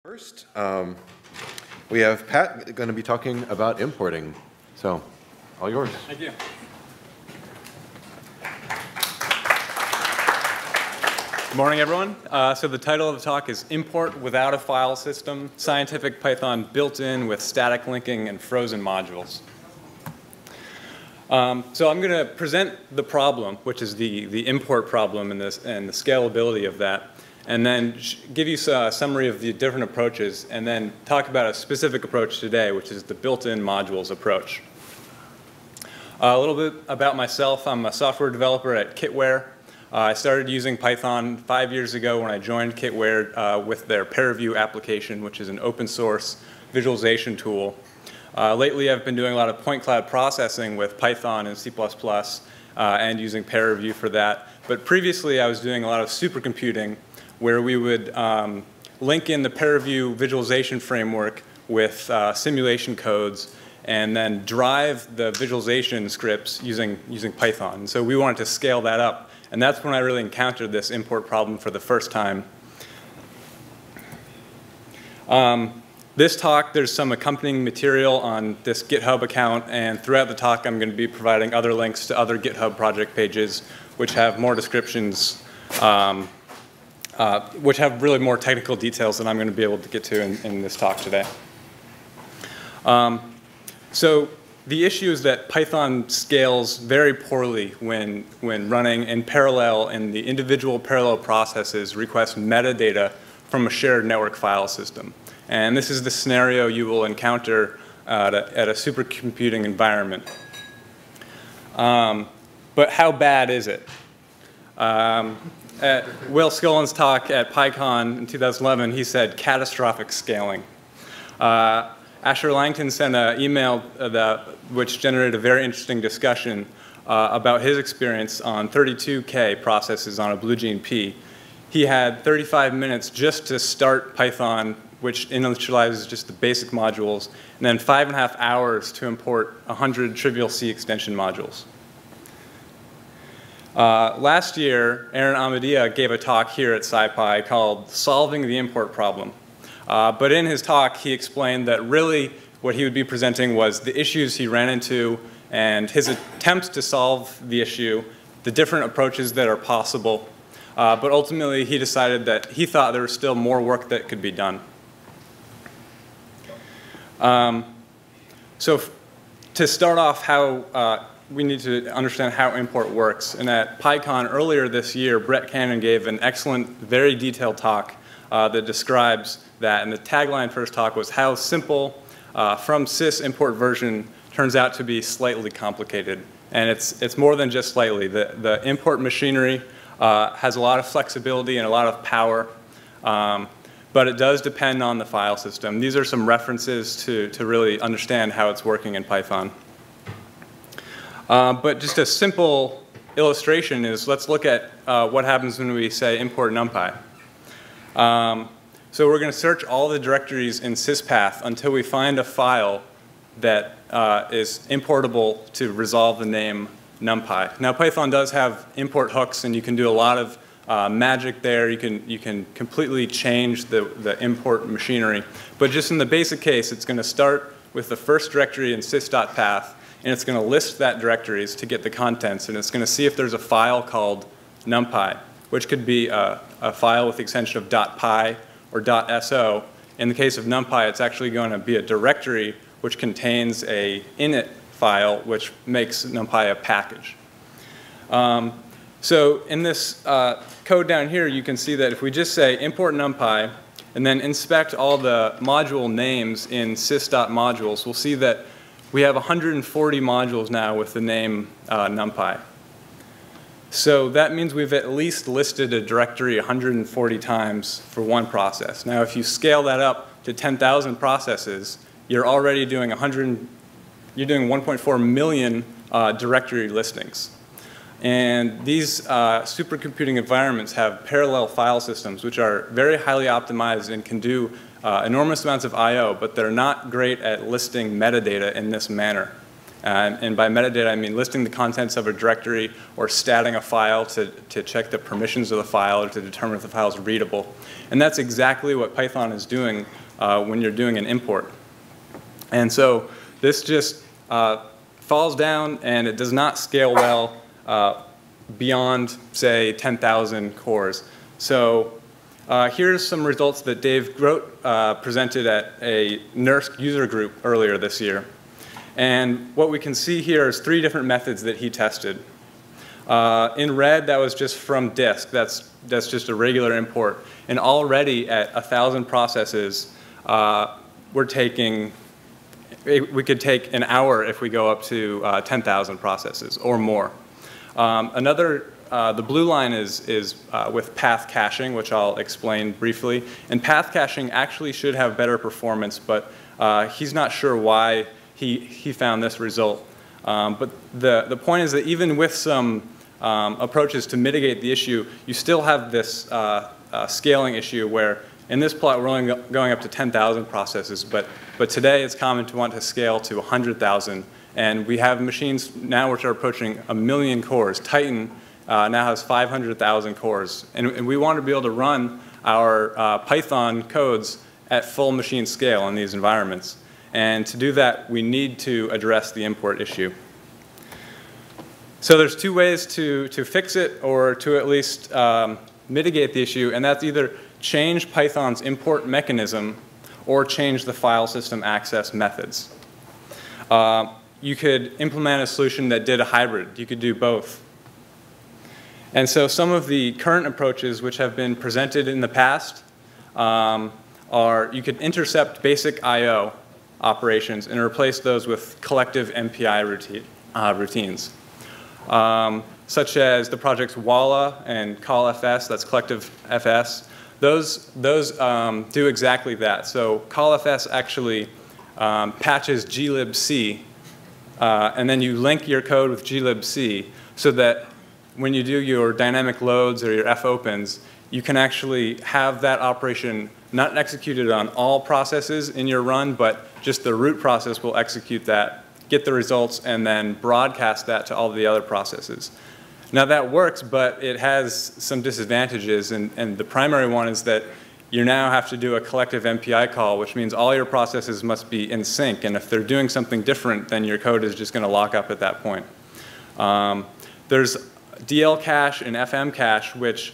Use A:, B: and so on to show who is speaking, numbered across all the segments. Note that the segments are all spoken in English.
A: First, we have Pat going to be talking about importing. So, all yours.
B: Thank you. Good morning, everyone. So the title of the talk is Import Without a File System, Scientific Python Built-in with Static Linking and Frozen Modules. So I'm going to present the problem, which is the import problem and the scalability of that, and then give you a summary of the different approaches, and then talk about a specific approach today, which is the built-in modules approach. A little bit about myself. I'm a software developer at Kitware. I started using Python 5 years ago when I joined Kitware with their peer review application, which is an open source visualization tool. Lately, I've been doing a lot of point cloud processing with Python and C++, and using peer review for that. But previously, I was doing a lot of supercomputing, where we would link in the peer review visualization framework with simulation codes, and then drive the visualization scripts using Python. And so we wanted to scale that up. And that's when I really encountered this import problem for the first time. This talk, there's some accompanying material on this GitHub account, and throughout the talk I'm going to be providing other links to other GitHub project pages which have more descriptions, which have really more technical details than I'm going to be able to get to in this talk today. So the issue is that Python scales very poorly when running in parallel, and the individual parallel processes request metadata from a shared network file system. And this is the scenario you will encounter at a supercomputing environment. But how bad is it? At Will Skillen's talk at PyCon in 2011, he said catastrophic scaling. Asher Langton sent an email which generated a very interesting discussion about his experience on 32K processes on a Blue Gene P. He had 35 minutes just to start Python, which initializes just the basic modules, and then 5.5 hours to import 100 trivial C extension modules. Last year, Aron Ahmadia gave a talk here at SciPy called Solving the Import Problem. But in his talk, he explained that really what he would be presenting was the issues he ran into and his attempts to solve the issue, the different approaches that are possible. But ultimately, he decided that he thought there was still more work that could be done. So to start off, we need to understand how import works. And at PyCon earlier this year, Brett Cannon gave an excellent, very detailed talk that describes that. And the tagline for his talk was how simple from sys import version turns out to be slightly complicated. And it's more than just slightly. The import machinery has a lot of flexibility and a lot of power. But it does depend on the file system. These are some references to really understand how it's working in Python. But just a simple illustration is, let's look at what happens when we say import NumPy. So we're going to search all the directories in syspath until we find a file that is importable to resolve the name NumPy. Now Python does have import hooks, and you can do a lot of magic there. You can completely change the import machinery. But just in the basic case, it's going to start with the first directory in sys.path, and it's going to list that directories to get the contents, and it's going to see if there's a file called NumPy, which could be a file with the extension of .py or .so. In the case of NumPy, it's actually going to be a directory which contains a init file which makes NumPy a package. So in this code down here, you can see that if we just say import NumPy and then inspect all the module names in sys.modules, we'll see that we have 140 modules now with the name NumPy. So that means we've at least listed a directory 140 times for one process. Now if you scale that up to 10,000 processes, you're already doing 1.4 million directory listings. And these supercomputing environments have parallel file systems, which are very highly optimized and can do enormous amounts of I/O, but they're not great at listing metadata in this manner. And by metadata, I mean listing the contents of a directory or statting a file to check the permissions of the file or to determine if the file is readable. And that's exactly what Python is doing when you're doing an import. And so this just falls down, and it does not scale well beyond, say, 10,000 cores. So here's some results that Dave Grote presented at a NERSC user group earlier this year. And what we can see here is 3 different methods that he tested. In red, that was just from disk. That's just a regular import. And already at 1,000 processes, we could take an hour if we go up to 10,000 processes or more. The blue line is with path caching, which I'll explain briefly. And path caching actually should have better performance, but he's not sure why he found this result. But the point is that even with some approaches to mitigate the issue, you still have this scaling issue where in this plot we're only going up to 10,000 processes, but today it's common to want to scale to 100,000. And we have machines now which are approaching 1 million cores. Titan now has 500,000 cores. And we want to be able to run our Python codes at full machine scale in these environments. And to do that, we need to address the import issue. So there's 2 ways to fix it or to at least mitigate the issue, and that's either change Python's import mechanism or change the file system access methods. You could implement a solution that did a hybrid. You could do both. And so some of the current approaches which have been presented in the past are you could intercept basic I/O operations and replace those with collective MPI routines, such as the projects Walla and callfs, that's collective fs. Those do exactly that. So callfs actually patches glibc, and then you link your code with glibc so that when you do your dynamic loads or your fopens, you can actually have that operation not executed on all processes in your run, but just the root process will execute that, get the results, and then broadcast that to all the other processes. Now that works, but it has some disadvantages, and the primary one is that you now have to do a collective MPI call, which means all your processes must be in sync, and if they're doing something different, then your code is just going to lock up at that point. There's DL cache and FM cache, which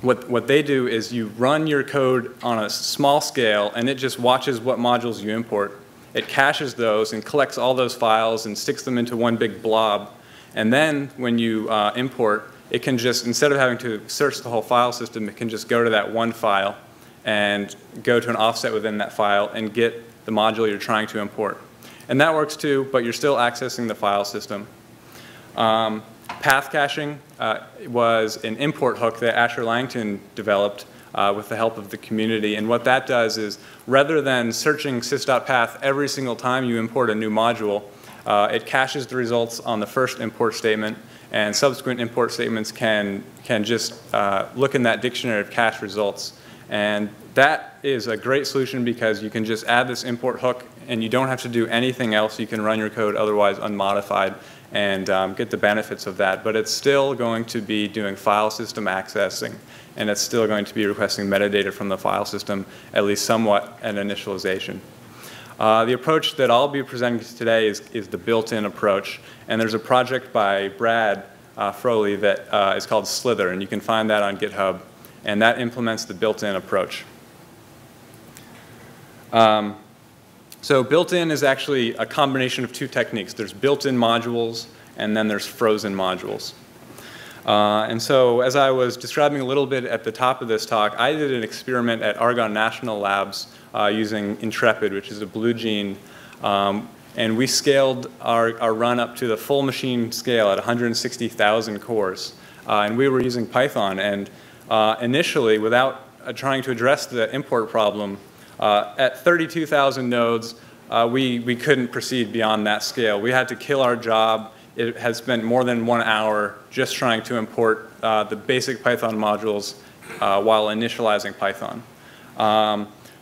B: what they do is you run your code on a small scale, and it just watches what modules you import. It caches those and collects all those files and sticks them into one big blob. And then when you import, it can just, instead of having to search the whole file system, it can just go to that one file and go to an offset within that file and get the module you're trying to import. And that works too, but you're still accessing the file system. Path caching was an import hook that Asher Langton developed with the help of the community. And what that does is, rather than searching sys.path every single time you import a new module, it caches the results on the first import statement, and subsequent import statements can just look in that dictionary of cache results. And that is a great solution because you can just add this import hook and you don't have to do anything else. You can run your code otherwise unmodified and get the benefits of that. But it's still going to be doing file system accessing, and it's still going to be requesting metadata from the file system, at least somewhat at initialization. The approach that I'll be presenting today is the built-in approach. And there's a project by Brad Froehle that is called Slither, and you can find that on GitHub. And that implements the built-in approach. So built-in is actually a combination of 2 techniques. There's built-in modules, and then there's frozen modules. And so as I was describing a little bit at the top of this talk, I did an experiment at Argonne National Labs using Intrepid, which is a blue gene. And we scaled our run up to the full machine scale at 160,000 cores. And we were using Python. And initially, without trying to address the import problem, at 32,000 nodes, we couldn't proceed beyond that scale. We had to kill our job. It had spent more than 1 hour just trying to import the basic Python modules while initializing Python.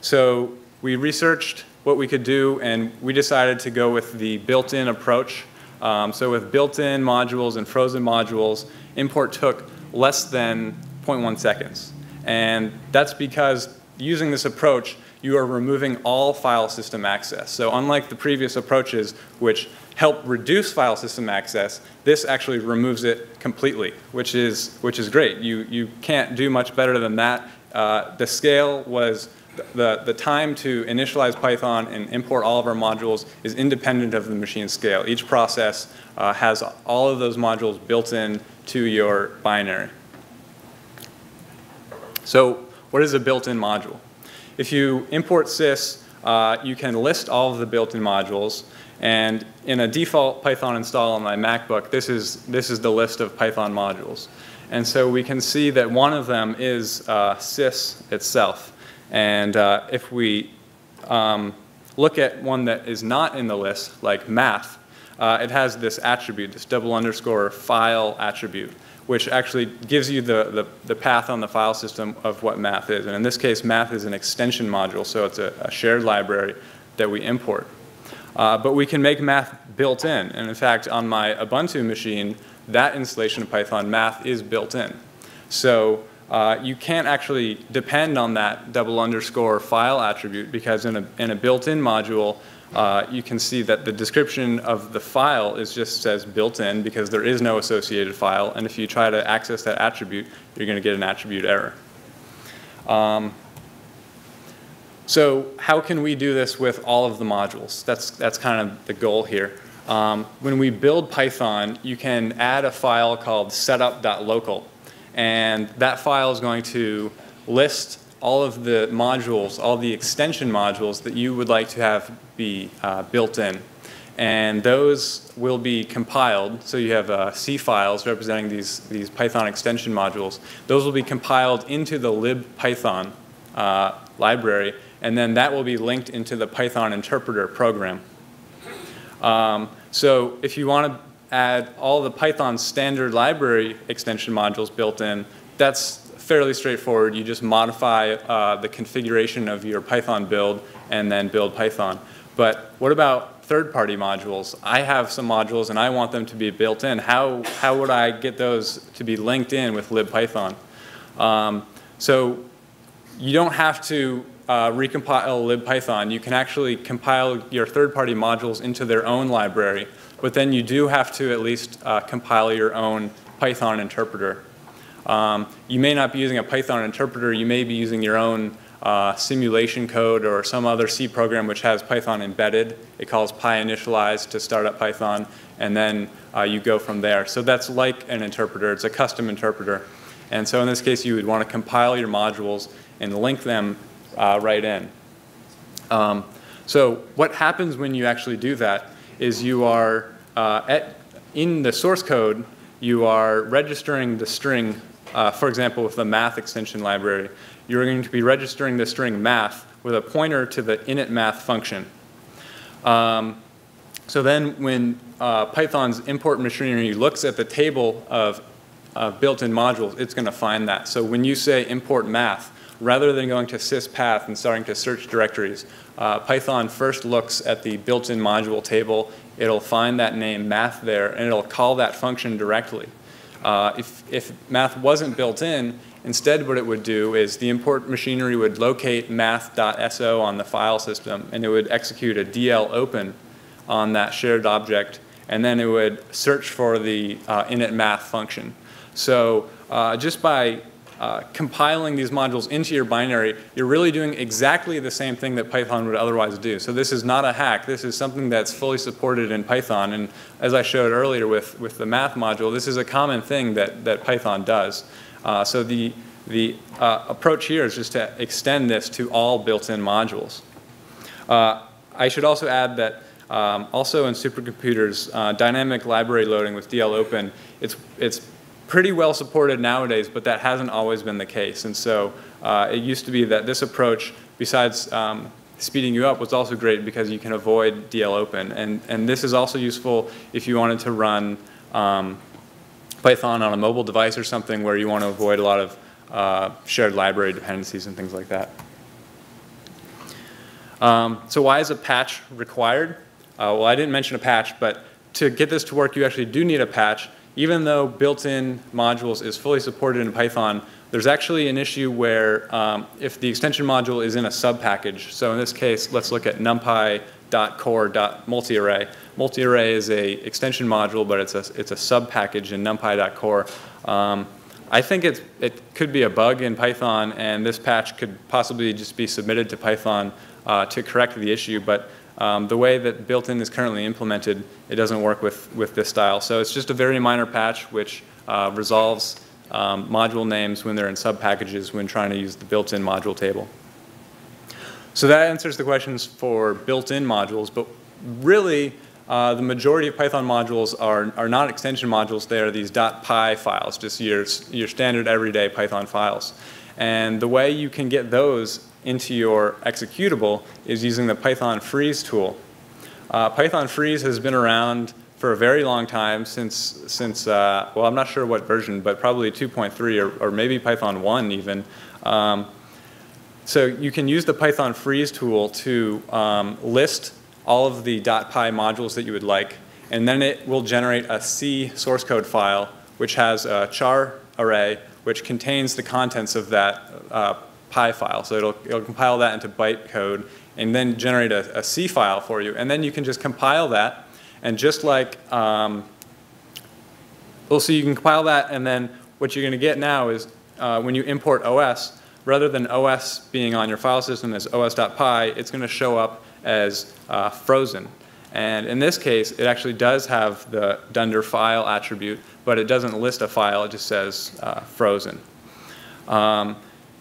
B: So we researched what we could do, and we decided to go with the built-in approach. So with built-in modules and frozen modules, import took less than 0.1 seconds. And that's because using this approach, you are removing all file system access. So unlike the previous approaches, which help reduce file system access, this actually removes it completely, which is great. You can't do much better than that. The scale was the time to initialize Python and import all of our modules is independent of the machine scale. Each process has all of those modules built in to your binary. So what is a built-in module? If you import sys, you can list all of the built-in modules. And in a default Python install on my MacBook, this is the list of Python modules. And so we can see that one of them is sys itself. And if we look at one that is not in the list, like math, it has this attribute, this _ file attribute, which actually gives you the path on the file system of what math is. And in this case, math is an extension module, so it's a shared library that we import. But we can make math built in. And in fact, on my Ubuntu machine, that installation of Python math is built in. So you can't actually depend on that _ file attribute, because in a built-in module, you can see that the description of the file just says built-in, because there is no associated file. And if you try to access that attribute, you're going to get an attribute error. So how can we do this with all of the modules? That's kind of the goal here. When we build Python, you can add a file called setup.local. And that file is going to list all of the modules, all the extension modules that you would like to have be built in. And those will be compiled. So you have C files representing these Python extension modules. Those will be compiled into the libpython library. And then that will be linked into the Python interpreter program. So if you want to add all the Python standard library extension modules built in, that's fairly straightforward. You just modify the configuration of your Python build and then build Python. But what about third-party modules? I have some modules and I want them to be built in. How would I get those to be linked in with libpython? So you don't have to recompile libpython. You can actually compile your third-party modules into their own library, but then you do have to at least compile your own Python interpreter. You may not be using a Python interpreter. You may be using your own simulation code or some other C program which has Python embedded. It calls pyinitialize to start up Python, and then you go from there. So that's like an interpreter. It's a custom interpreter. And so in this case, you would want to compile your modules and link them right in. So what happens when you actually do that is you are, in the source code, you are registering the string, for example, with the math extension library. You're going to be registering the string math with a pointer to the initMath function. So then when Python's import machinery looks at the table of built-in modules, it's going to find that. So when you say import math, rather than going to syspath and starting to search directories, Python first looks at the built-in module table. It'll find that name math there, and it'll call that function directly. If math wasn't built in, instead what it would do is the import machinery would locate math.so on the file system, and it would execute a DL open on that shared object, and then it would search for the initMath function. So just by compiling these modules into your binary, you're really doing exactly the same thing that Python would otherwise do. So this is not a hack. This is something that's fully supported in Python. And as I showed earlier with the math module, this is a common thing that Python does. So the approach here is just to extend this to all built-in modules. I should also add that also in supercomputers, dynamic library loading with DL open, it's pretty well supported nowadays, but that hasn't always been the case. And so it used to be that this approach, besides speeding you up, was also great because you can avoid DL open. And this is also useful if you wanted to run Python on a mobile device or something where you want to avoid a lot of shared library dependencies and things like that. So why is a patch required? Well, I didn't mention a patch, but to get this to work, you actually do need a patch. Even though built-in modules is fully supported in Python, there's actually an issue where if the extension module is in a sub-package, so in this case, let's look at numpy.core.multiarray. Multiarray is a extension module, but it's a sub-package in numpy.core. I think it could be a bug in Python, and this patch could possibly just be submitted to Python to correct the issue, but the way that Builtin is currently implemented, it doesn't work with this style. So it's just a very minor patch which resolves module names when they're in sub-packages when trying to use the built-in module table. So that answers the questions for built-in modules, but really the majority of Python modules are not extension modules. They are these .py files, just your standard everyday Python files. And the way you can get those into your executable is using the Python freeze tool. Python freeze has been around for a very long time since well, I'm not sure what version, but probably 2.3 or maybe Python 1 even. So you can use the Python freeze tool to list all of the .py modules that you would like, and then it will generate a C source code file which has a char array which contains the contents of that Py file. So it'll compile that into byte code and then generate a C file for you. And then you can just compile that, and just like, well, so you can compile that, and then what you're going to get now is when you import OS, rather than OS being on your file system as os.py, it's going to show up as frozen. And in this case, it actually does have the dunder file attribute, but it doesn't list a file. It just says frozen.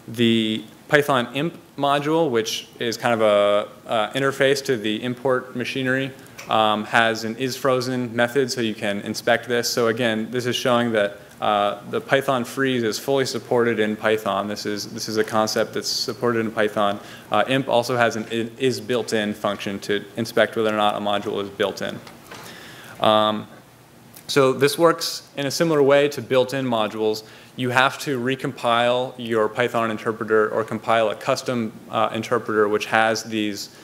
B: The Python imp module, which is kind of a interface to the import machinery, has an isFrozen method, so you can inspect this. So again, this is showing that the Python freeze is fully supported in Python. This is a concept that's supported in Python. Imp also has an isBuiltin function to inspect whether or not a module is built in. So this works in a similar way to built-in modules. You have to recompile your Python interpreter or compile a custom interpreter which has these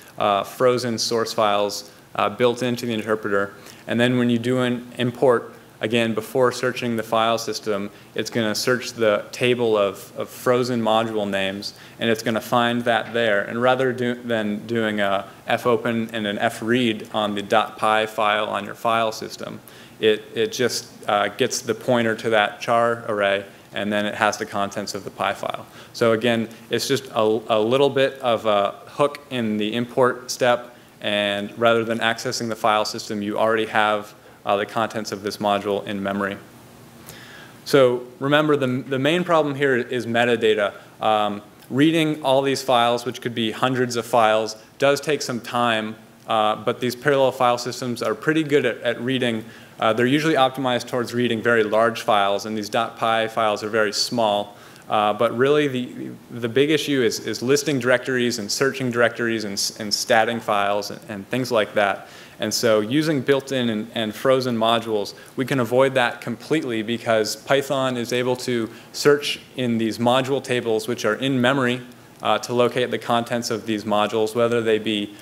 B: frozen source files built into the interpreter. And then when you do an import, again, before searching the file system, it's going to search the table of frozen module names, and it's going to find that there. And rather than doing a fopen and an fread on the .py file on your file system, it just gets the pointer to that char array, and then it has the contents of the Py file. So again, it's just a little bit of a hook in the import step, and rather than accessing the file system, you already have the contents of this module in memory. So remember, the main problem here is metadata. Reading all these files, which could be hundreds of files, does take some time, but these parallel file systems are pretty good at reading. They're usually optimized towards reading very large files, and these .py files are very small. But really, the big issue is listing directories and searching directories and statting files and things like that. And so using built-in and frozen modules, we can avoid that completely because Python is able to search in these module tables, which are in memory, to locate the contents of these modules, whether they be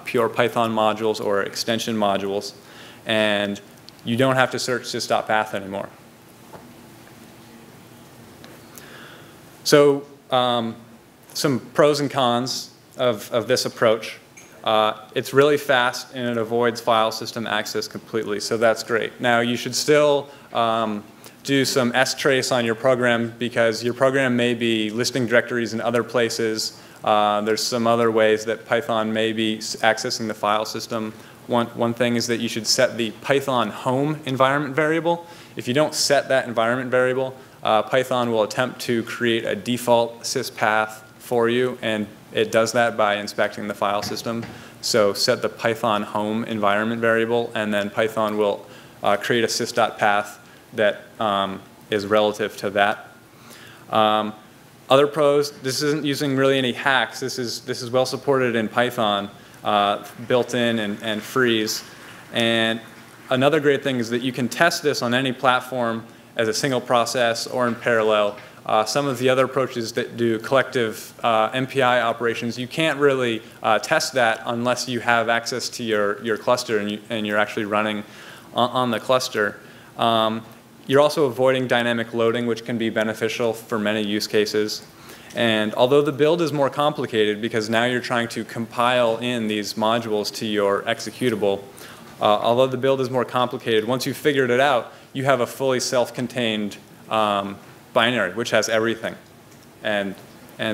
B: pure Python modules or extension modules. And you don't have to search sys.path anymore. So some pros and cons of this approach. It's really fast, and it avoids file system access completely, so that's great. Now, you should still do some strace on your program because your program may be listing directories in other places. There's some other ways that Python may be accessing the file system. One thing is that you should set the Python home environment variable. If you don't set that environment variable, Python will attempt to create a default sys path for you, and it does that by inspecting the file system. So set the Python home environment variable, and then Python will create a sys.path that is relative to that. Other pros, this isn't using really any hacks. This is well supported in Python, built-in and freeze. And another great thing is that you can test this on any platform as a single process or in parallel. some of the other approaches that do collective MPI operations, you can't really test that unless you have access to your cluster and you're actually running on the cluster. You're also avoiding dynamic loading, which can be beneficial for many use cases. And although the build is more complicated because now you're trying to compile in these modules to your executable, although the build is more complicated, once you've figured it out, you have a fully self-contained binary, which has everything. And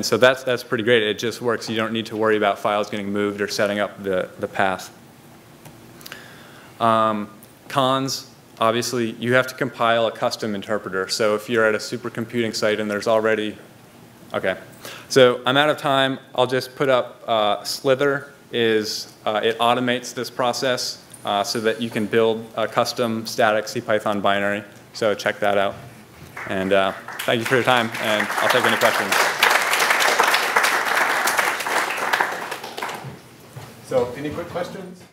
B: so that's pretty great. It just works. You don't need to worry about files getting moved or setting up the path. Cons, obviously, you have to compile a custom interpreter. So if you're at a supercomputing site and there's already, okay. So I'm out of time. I'll just put up Slither it automates this process so that you can build a custom static CPython binary. So check that out. And thank you for your time, and I'll take any questions.
A: So any quick questions?